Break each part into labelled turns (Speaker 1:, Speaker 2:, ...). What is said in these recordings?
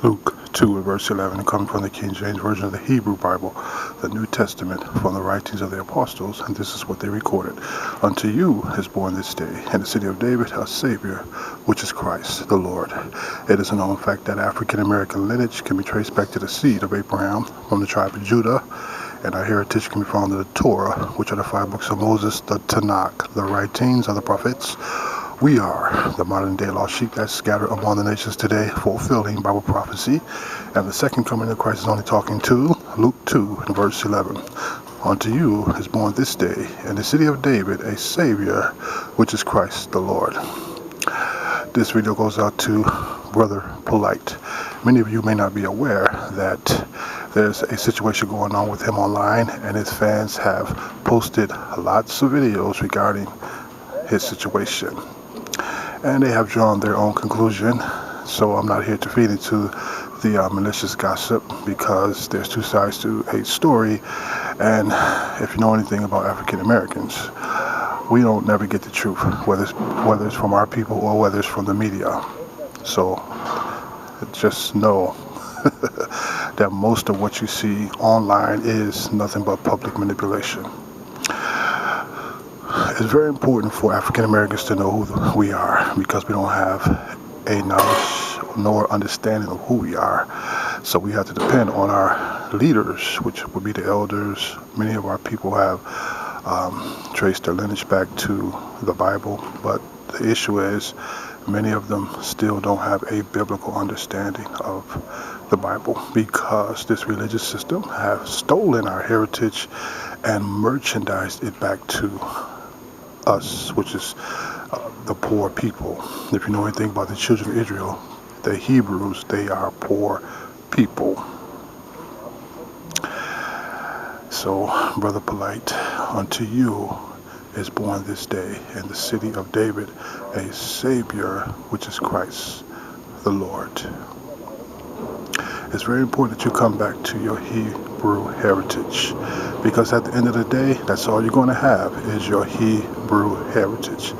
Speaker 1: Luke 2 and verse 11, coming from the King James Version of the Hebrew Bible, the New Testament, from the writings of the apostles, and this is what they recorded. Unto you is born this day in the city of David a Savior, which is Christ the Lord. It is a known fact that African American lineage can be traced back to the seed of Abraham from the tribe of Judah, and our heritage can be found in the Torah, which are the 5 books of Moses, the Tanakh, the writings of the prophets. We are the modern-day lost sheep that scattered among the nations today, fulfilling Bible prophecy. And the second coming of Christ is only talking to Luke 2 and verse 11. Unto you is born this day in the city of David a Savior, which is Christ the Lord. This video goes out to Brother Polight. Many of you may not be aware that there's a situation going on with him online, and his fans have posted lots of videos regarding his situation. And they have drawn their own conclusion, so I'm not here to feed into the malicious gossip, because there's two sides to a story, and if you know anything about African Americans, we don't never get the truth, whether it's from our people or whether it's from the media. So just know that most of what you see online is nothing but public manipulation. It's very important for African Americans to know who we are, because we don't have a knowledge nor understanding of who we are. So we have to depend on our leaders, which would be the elders. Many of our people have traced their lineage back to the Bible, but the issue is many of them still don't have a biblical understanding of the Bible, because this religious system has stolen our heritage and merchandised it back to us, which is the poor people. If you know anything about the children of Israel, the Hebrews, they are poor people. So, Brother Polight, unto you is born this day in the city of David a Savior, which is Christ the Lord. It's very important that you come back to your Hebrew heritage, because at the end of the day, that's all you're going to have is your Hebrew heritage.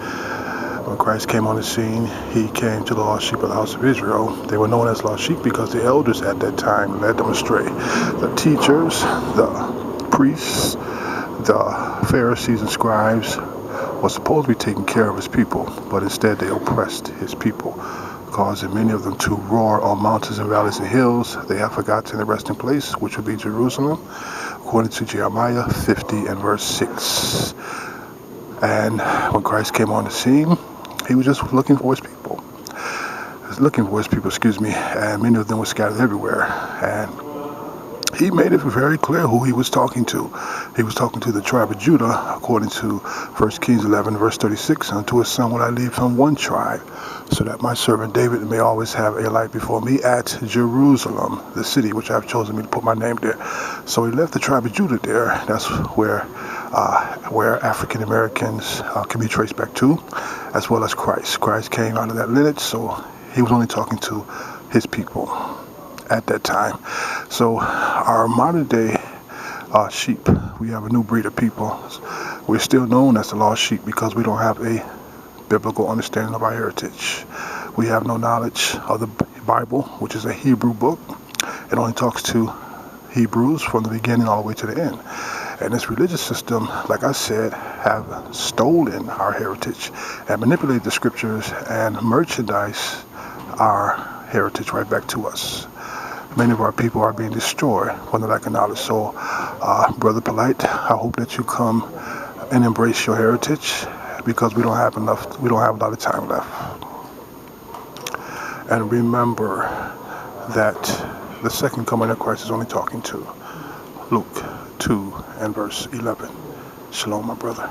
Speaker 1: When Christ came on the scene, he came to the lost sheep of the house of Israel. They were known as lost sheep because the elders at that time led them astray. The teachers, the priests, the Pharisees and scribes were supposed to be taking care of his people, but instead they oppressed his people, causing many of them to roar on mountains and valleys and hills. They have forgotten their resting place, which would be Jerusalem, according to Jeremiah 50 and verse 6. And when Christ came on the scene, he was just looking for his people. And many of them were scattered everywhere. And he made it very clear who he was talking to. He was talking to the tribe of Judah, according to 1 Kings 11, verse 36. Unto a son will I leave from one tribe, so that my servant David may always have a light before me at Jerusalem, the city which I have chosen me to put my name there. So he left the tribe of Judah there. That's where African Americans can be traced back to, as well as Christ. Christ came out of that lineage, so he was only talking to his people at that time. So our modern day sheep, we have a new breed of people. We're still known as the lost sheep because we don't have a biblical understanding of our heritage. We have no knowledge of the Bible, which is a Hebrew book. It only talks to Hebrews from the beginning all the way to the end. And this religious system, like I said, have stolen our heritage and manipulated the scriptures and merchandise our heritage right back to us. Many of our people are being destroyed for the lack of knowledge. So, Brother Polight, I hope that you come and embrace your heritage, because we don't have a lot of time left. And remember that the second coming of Christ is only talking to Luke 2 and verse 11. Shalom, my brother.